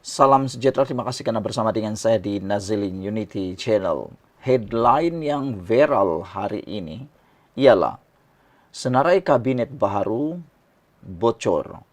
Salam sejahtera, terima kasih karena bersama dengan saya di Nazilin Unity Channel. Headline yang viral hari ini ialah senarai kabinet baru bocor.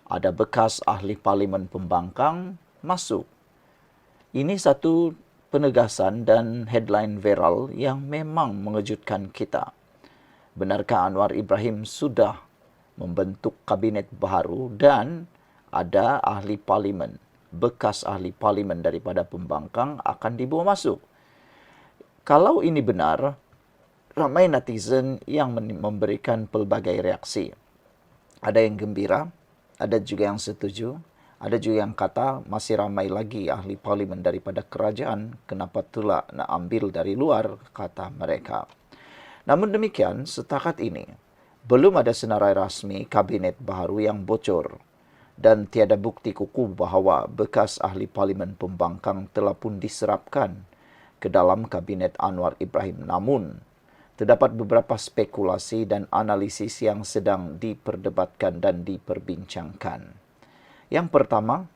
Ada bekas ahli parlimen pembangkang masuk. Ini satu penegasan dan headline viral yang memang mengejutkan kita. Benarkah Anwar Ibrahim sudah membentuk kabinet baru dan ada ahli parlimen, bekas ahli parlimen daripada pembangkang akan dibawa masuk? Kalau ini benar, ramai netizen yang memberikan pelbagai reaksi. Ada yang gembira, ada juga yang setuju, ada juga yang kata masih ramai lagi ahli parlimen daripada kerajaan, kenapa pula nak ambil dari luar, kata mereka. Namun demikian, setakat ini, belum ada senarai rasmi kabinet baru yang bocor dan tiada bukti kukuh bahawa bekas ahli parlimen pembangkang telah pun diserapkan ke dalam kabinet Anwar Ibrahim. Namun, terdapat beberapa spekulasi dan analisis yang sedang diperdebatkan dan diperbincangkan. Yang pertama,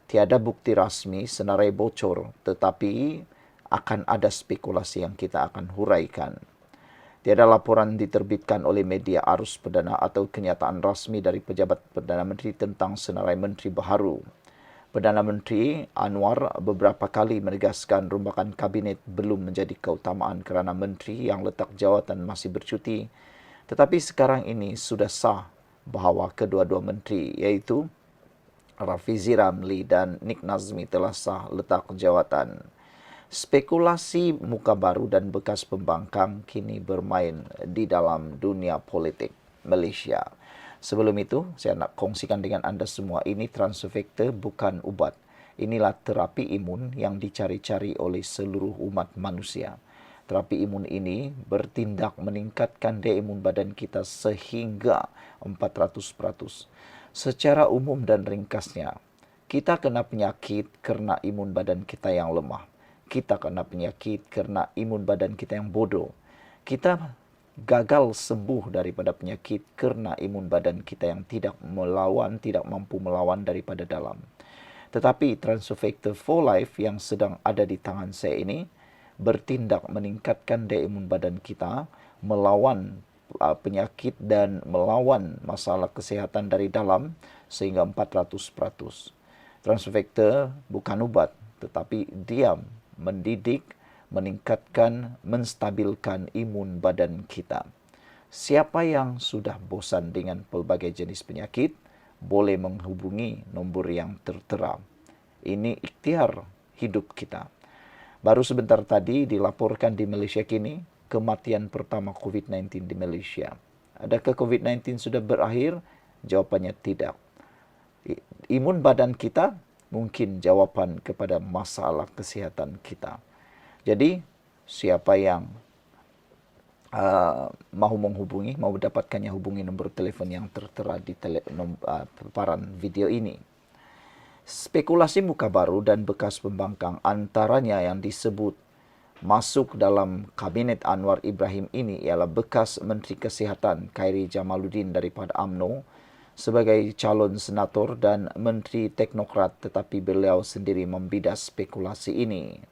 tiada bukti rasmi senarai bocor, tetapi akan ada spekulasi yang kita akan huraikan. Tiada laporan diterbitkan oleh media arus perdana atau kenyataan rasmi dari pejabat Perdana Menteri tentang senarai menteri baharu. Perdana Menteri Anwar beberapa kali menegaskan rombakan kabinet belum menjadi keutamaan kerana menteri yang letak jawatan masih bercuti. Tetapi sekarang ini sudah sah bahawa kedua-dua menteri iaitu Rafizi Ramli dan Nik Nazmi telah sah letak jawatan. Spekulasi muka baru dan bekas pembangkang kini bermain di dalam dunia politik Malaysia. Sebelum itu, saya nak kongsikan dengan anda semua, ini Transofector bukan ubat. Inilah terapi imun yang dicari-cari oleh seluruh umat manusia. Terapi imun ini bertindak meningkatkan daya imun badan kita sehingga 400%. Secara umum dan ringkasnya, kita kena penyakit kerana imun badan kita yang lemah. Kita kena penyakit kerana imun badan kita yang bodoh. Kita gagal sembuh daripada penyakit kerana imun badan kita yang tidak mampu melawan daripada dalam. Tetapi Transofector for Life yang sedang ada di tangan saya ini bertindak meningkatkan daya imun badan kita, melawan penyakit dan melawan masalah kesihatan dari dalam sehingga 400%. Transofector bukan ubat, tetapi dia mendidik, meningkatkan, menstabilkan imun badan kita. Siapa yang sudah bosan dengan pelbagai jenis penyakit, boleh menghubungi nombor yang tertera. Ini ikhtiar hidup kita. Baru sebentar tadi dilaporkan di Malaysia kini, kematian pertama COVID-19 di Malaysia. Adakah COVID-19 sudah berakhir? Jawapannya tidak. Imun badan kita mungkin jawapan kepada masalah kesihatan kita. Jadi, siapa yang mahu menghubungi, mahu dapatkannya, hubungi nombor telefon yang tertera di paparan video ini. Spekulasi muka baru dan bekas pembangkang antaranya yang disebut masuk dalam kabinet Anwar Ibrahim ini ialah bekas Menteri Kesihatan Khairi Jamaluddin daripada UMNO sebagai calon senator dan menteri teknokrat, tetapi beliau sendiri membidas spekulasi ini.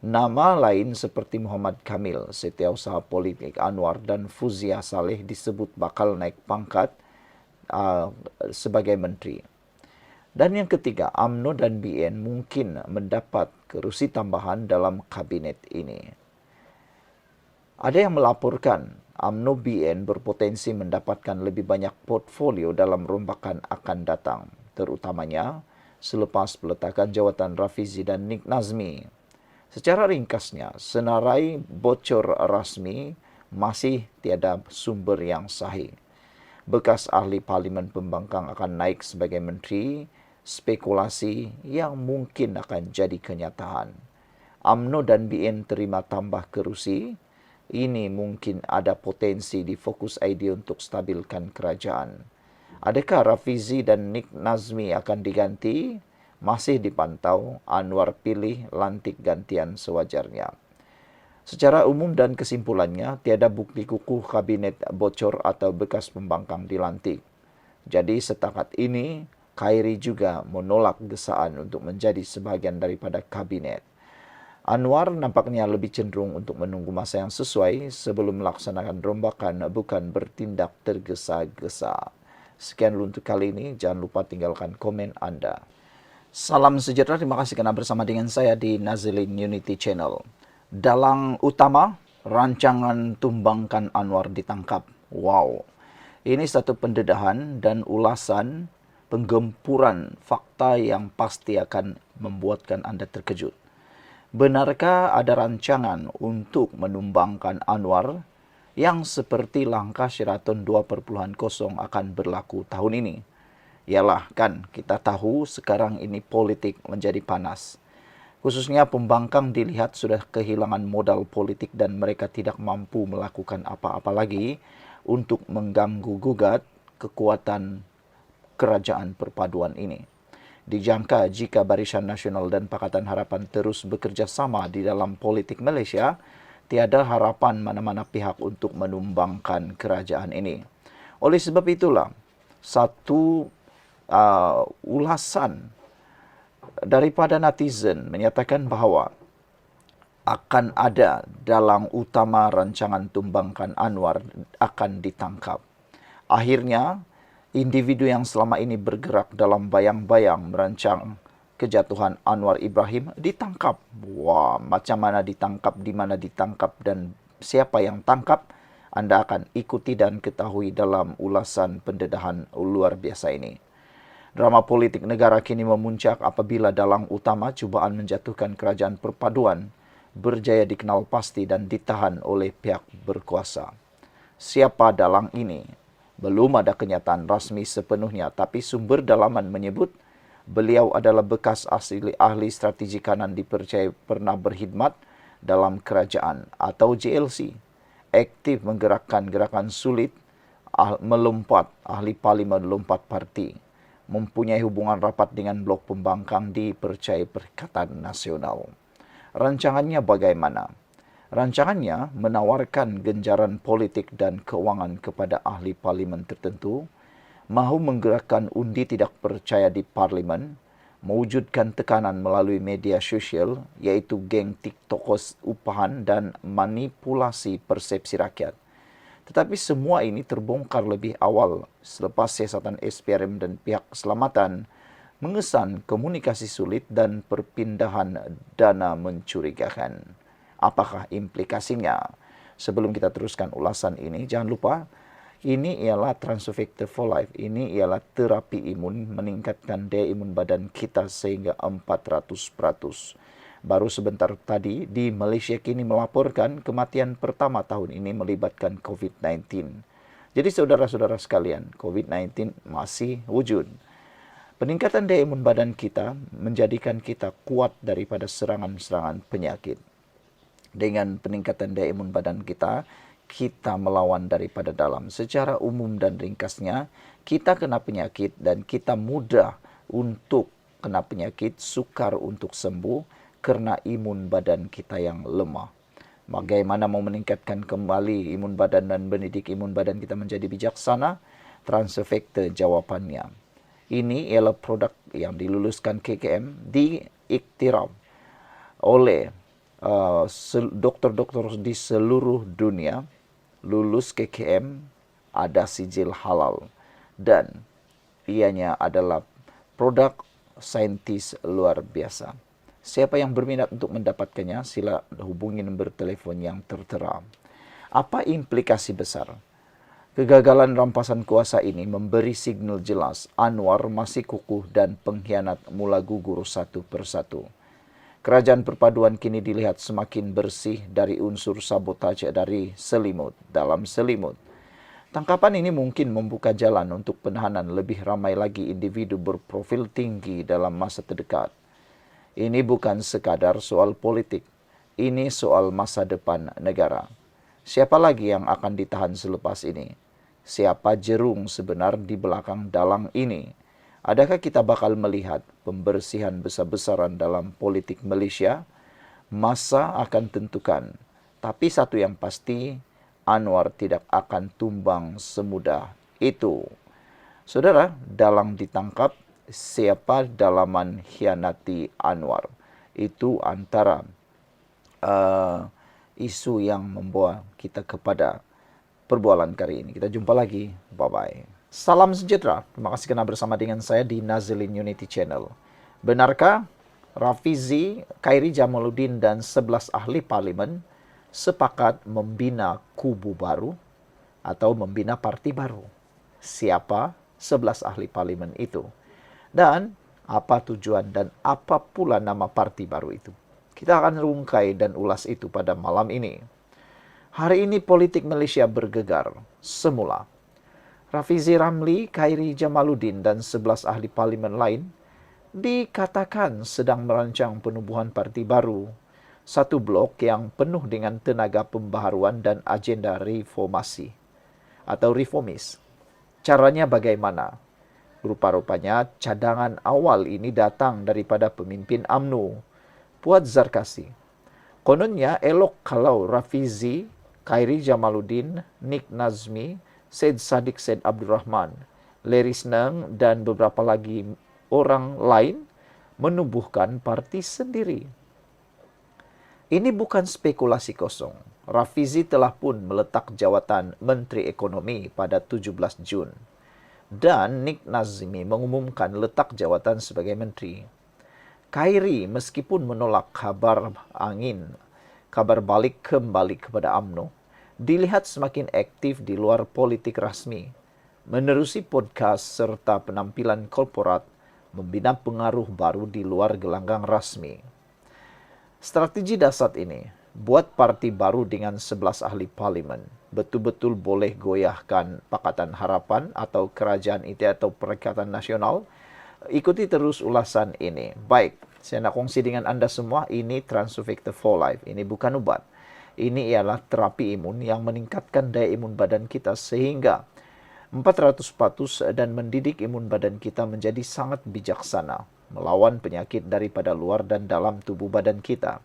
Nama lain seperti Muhammad Kamil, Setiausaha Politik Anwar, dan Fuzia Saleh disebut bakal naik pangkat sebagai menteri. Dan yang ketiga, UMNO dan BN mungkin mendapat kerusi tambahan dalam kabinet ini. Ada yang melaporkan UMNO BN berpotensi mendapatkan lebih banyak portfolio dalam rombakan akan datang, terutamanya selepas peletakan jawatan Rafizi dan Nik Nazmi. Secara ringkasnya, senarai bocor rasmi masih tiada sumber yang sahih. Bekas ahli parlimen pembangkang akan naik sebagai menteri, spekulasi yang mungkin akan jadi kenyataan. UMNO dan BN terima tambah kerusi, ini mungkin ada potensi di fokus idea untuk stabilkan kerajaan. Adakah Rafizi dan Nik Nazmi akan diganti? Masih dipantau, Anwar pilih lantik gantian sewajarnya. Secara umum dan kesimpulannya, tiada bukti kukuh kabinet bocor atau bekas pembangkang dilantik. Jadi setakat ini, Khairi juga menolak gesaan untuk menjadi sebahagian daripada kabinet. Anwar nampaknya lebih cenderung untuk menunggu masa yang sesuai sebelum melaksanakan rombakan, bukan bertindak tergesa-gesa. Sekian dulu untuk kali ini. Jangan lupa tinggalkan komen Anda. Salam sejahtera, terima kasih karena bersama dengan saya di Nazilin Unity Channel. Dalang utama, rancangan Tumbangkan Anwar ditangkap. Wow, ini satu pendedahan dan ulasan penggempuran fakta yang pasti akan membuatkan Anda terkejut. Benarkah ada rancangan untuk menumbangkan Anwar yang seperti langkah Sheraton 2.0 akan berlaku tahun ini? Yalah, kan kita tahu sekarang ini politik menjadi panas. Khususnya pembangkang dilihat sudah kehilangan modal politik dan mereka tidak mampu melakukan apa-apa lagi untuk mengganggu gugat kekuatan kerajaan perpaduan ini. Dijangka jika Barisan Nasional dan Pakatan Harapan terus bekerja sama di dalam politik Malaysia, tiada harapan mana-mana pihak untuk menumbangkan kerajaan ini. Oleh sebab itulah, satu ulasan daripada netizen menyatakan bahawa akan ada dalang utama rancangan Tumbangkan Anwar akan ditangkap. Akhirnya, individu yang selama ini bergerak dalam bayang-bayang merancang kejatuhan Anwar Ibrahim ditangkap. Wah, macam mana ditangkap, di mana ditangkap, dan siapa yang tangkap, Anda akan ikuti dan ketahui dalam ulasan pendedahan luar biasa ini. Drama politik negara kini memuncak apabila dalang utama cubaan menjatuhkan kerajaan perpaduan berjaya dikenal pasti dan ditahan oleh pihak berkuasa. Siapa dalang ini? Belum ada kenyataan rasmi sepenuhnya, tapi sumber dalaman menyebut beliau adalah bekas ahli strategi kanan dipercayai pernah berkhidmat dalam kerajaan atau JLC, aktif menggerakkan gerakan sulit melompat, ahli parlimen lompat parti, mempunyai hubungan rapat dengan blok pembangkang dipercayai Perikatan Nasional. Rancangannya bagaimana? Rancangannya menawarkan genjaran politik dan keuangan kepada ahli parlimen tertentu, mahu menggerakkan undi tidak percaya di parlimen, mewujudkan tekanan melalui media sosial, iaitu geng tiktokers upahan dan manipulasi persepsi rakyat. Tetapi semua ini terbongkar lebih awal selepas siasatan SPRM dan pihak keselamatan mengesan komunikasi sulit dan perpindahan dana mencurigakan. Apakah implikasinya? Sebelum kita teruskan ulasan ini, jangan lupa, ini ialah Transfer Factor for Life. Ini ialah terapi imun meningkatkan daya imun badan kita sehingga 400%. Baru sebentar tadi di Malaysia kini melaporkan kematian pertama tahun ini melibatkan COVID-19. Jadi saudara-saudara sekalian, COVID-19 masih wujud. Peningkatan daya imun badan kita menjadikan kita kuat daripada serangan-serangan penyakit. Dengan peningkatan daya imun badan kita, kita melawan daripada dalam. Secara umum dan ringkasnya, kita kena penyakit dan kita mudah untuk kena penyakit, sukar untuk sembuh kerana imun badan kita yang lemah. Bagaimana mau meningkatkan kembali imun badan dan mendidik imun badan kita menjadi bijaksana? Transfer Factor jawapannya. Ini ialah produk yang diluluskan KKM, diiktiraf oleh doktor-doktor di seluruh dunia. Lulus KKM, ada sijil halal, dan ianya adalah produk saintis luar biasa. Siapa yang berminat untuk mendapatkannya, sila hubungi nombor telefon yang tertera. Apa implikasi besar? Kegagalan rampasan kuasa ini memberi signal jelas Anwar masih kukuh dan pengkhianat mula gugur satu persatu. Kerajaan perpaduan kini dilihat semakin bersih dari unsur sabotaj dari selimut dalam selimut. Tangkapan ini mungkin membuka jalan untuk penahanan lebih ramai lagi individu berprofil tinggi dalam masa terdekat. Ini bukan sekadar soal politik, ini soal masa depan negara. Siapa lagi yang akan ditahan selepas ini? Siapa jerung sebenar di belakang dalang ini? Adakah kita bakal melihat pembersihan besar-besaran dalam politik Malaysia? Masa akan tentukan. Tapi satu yang pasti, Anwar tidak akan tumbang semudah itu. Saudara, dalang ditangkap, siapa dalaman hianati Anwar. Itu antara isu yang membawa kita kepada perbualan kali ini. Kita jumpa lagi. Bye-bye. Salam sejahtera. Terima kasih karena bersama dengan saya di Nazilin Unity Channel. Benarkah Rafizi, Khairi Jamaluddin, dan 11 ahli parlimen sepakat membina kubu baru atau membina parti baru? Siapa 11 ahli parlimen itu? Dan apa tujuan dan apa pula nama parti baru itu? Kita akan rungkai dan ulas itu pada malam ini. Hari ini politik Malaysia bergegar semula. Rafizi Ramli, Khairi Jamaluddin, dan 11 ahli parlimen lain dikatakan sedang merancang penubuhan parti baru. Satu blok yang penuh dengan tenaga pembaharuan dan agenda reformasi atau reformis. Caranya bagaimana? Rupa-rupanya cadangan awal ini datang daripada pemimpin UMNO, Puat Zarkasi. Kononnya elok kalau Rafizi, Khairi Jamaluddin, Nik Nazmi, Syed Saddiq Syed Abdul Rahman, Larry Seneng, dan beberapa lagi orang lain menubuhkan parti sendiri. Ini bukan spekulasi kosong. Rafizi telah pun meletak jawatan Menteri Ekonomi pada 17 Jun. Dan Nik Nazmi mengumumkan letak jawatan sebagai menteri. Khairi meskipun menolak kabar balik kembali kepada UMNO, dilihat semakin aktif di luar politik rasmi, menerusi podcast serta penampilan korporat, membina pengaruh baru di luar gelanggang rasmi. Strategi dasar ini buat parti baru dengan 11 ahli parlimen betul-betul boleh goyahkan Pakatan Harapan atau Kerajaan IT atau Perikatan Nasional. Ikuti terus ulasan ini. Baik, saya nak kongsi dengan anda semua, ini Transovector for Life. Ini bukan ubat. Ini ialah terapi imun yang meningkatkan daya imun badan kita sehingga 400% dan mendidik imun badan kita menjadi sangat bijaksana melawan penyakit daripada luar dan dalam tubuh badan kita.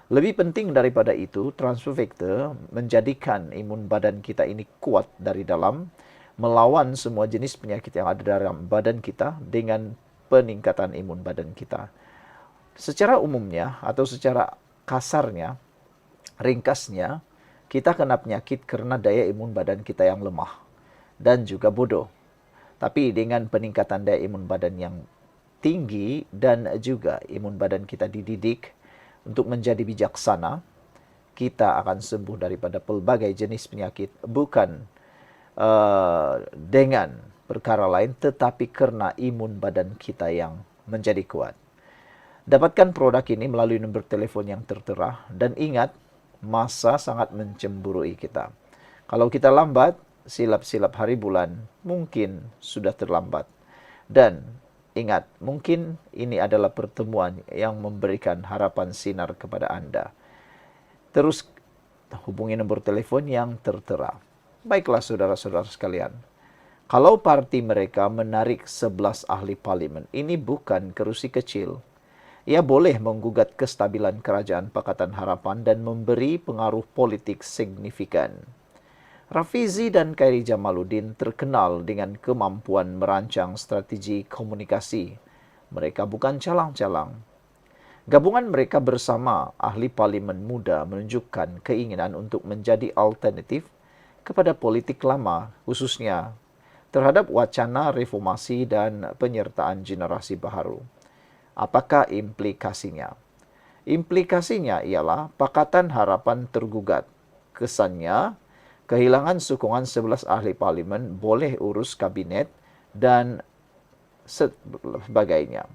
Lebih penting daripada itu, Transovector menjadikan imun badan kita ini kuat dari dalam melawan semua jenis penyakit yang ada dalam badan kita dengan peningkatan imun badan kita. Secara umumnya atau secara kasarnya, ringkasnya, kita kena penyakit karena daya imun badan kita yang lemah dan juga bodoh. Tapi dengan peningkatan daya imun badan yang tinggi dan juga imun badan kita dididik untuk menjadi bijaksana, kita akan sembuh daripada pelbagai jenis penyakit, bukan dengan perkara lain, tetapi karena imun badan kita yang menjadi kuat. Dapatkan produk ini melalui nombor telefon yang tertera dan ingat, masa sangat mencemburui kita. Kalau kita lambat, silap-silap hari bulan, mungkin sudah terlambat. Dan ingat, mungkin ini adalah pertemuan yang memberikan harapan sinar kepada Anda. Terus hubungi nombor telepon yang tertera. Baiklah saudara-saudara sekalian, kalau parti mereka menarik 11 ahli parlimen, ini bukan kerusi kecil. Ia boleh menggugat kestabilan kerajaan Pakatan Harapan dan memberi pengaruh politik signifikan. Rafizi dan Khairi Jamaluddin terkenal dengan kemampuan merancang strategi komunikasi. Mereka bukan calang-calang. Gabungan mereka bersama ahli parlimen muda menunjukkan keinginan untuk menjadi alternatif kepada politik lama, khususnya terhadap wacana reformasi dan penyertaan generasi baru. Apakah implikasinya? Implikasinya ialah Pakatan Harapan tergugat. Kesannya, kehilangan sokongan 11 ahli parlimen boleh urus kabinet dan sebagainya.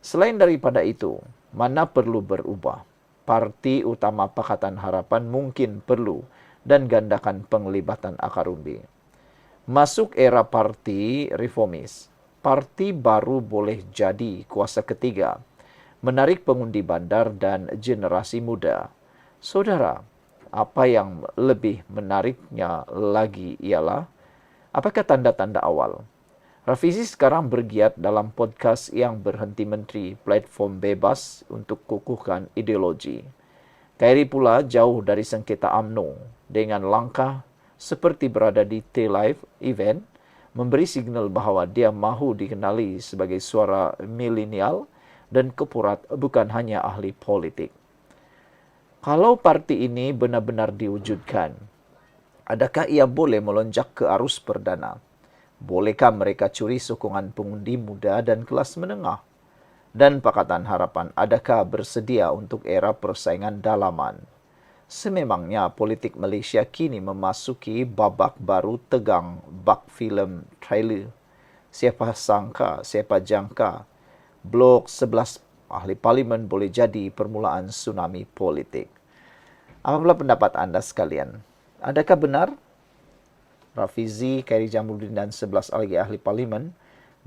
Selain daripada itu, mana perlu berubah? Parti utama Pakatan Harapan mungkin perlu dan gandakan penglibatan akar umbi. Masuk era parti reformis. Parti baru boleh jadi kuasa ketiga, menarik pengundi bandar dan generasi muda. Saudara, apa yang lebih menariknya lagi ialah, apakah tanda-tanda awal? Rafizi sekarang bergiat dalam podcast yang berhenti menteri, platform bebas untuk kukuhkan ideologi. Khairi pula jauh dari sengketa UMNO dengan langkah seperti berada di T-Live event, memberi signal bahwa dia mahu dikenali sebagai suara milenial dan kepurat, bukan hanya ahli politik. Kalau parti ini benar-benar diwujudkan, adakah ia boleh melonjak ke arus perdana? Bolehkah mereka curi sokongan pengundi muda dan kelas menengah? Dan Pakatan Harapan, adakah bersedia untuk era persaingan dalaman? Sememangnya politik Malaysia kini memasuki babak baru tegang bak filem trailer. Siapa sangka, siapa jangka, Blok 11 ahli parlimen boleh jadi permulaan tsunami politik. Apalah pendapat anda sekalian? Adakah benar Rafizi, Khairi Jamaluddin dan 11 lagi ahli parlimen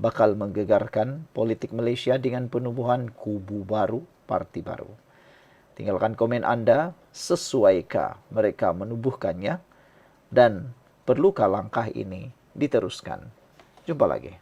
bakal menggegarkan politik Malaysia dengan penubuhan kubu baru, parti baru? Tinggalkan komen anda, sesuaikah mereka menubuhkannya? Dan perlukah langkah ini diteruskan? Jumpa lagi.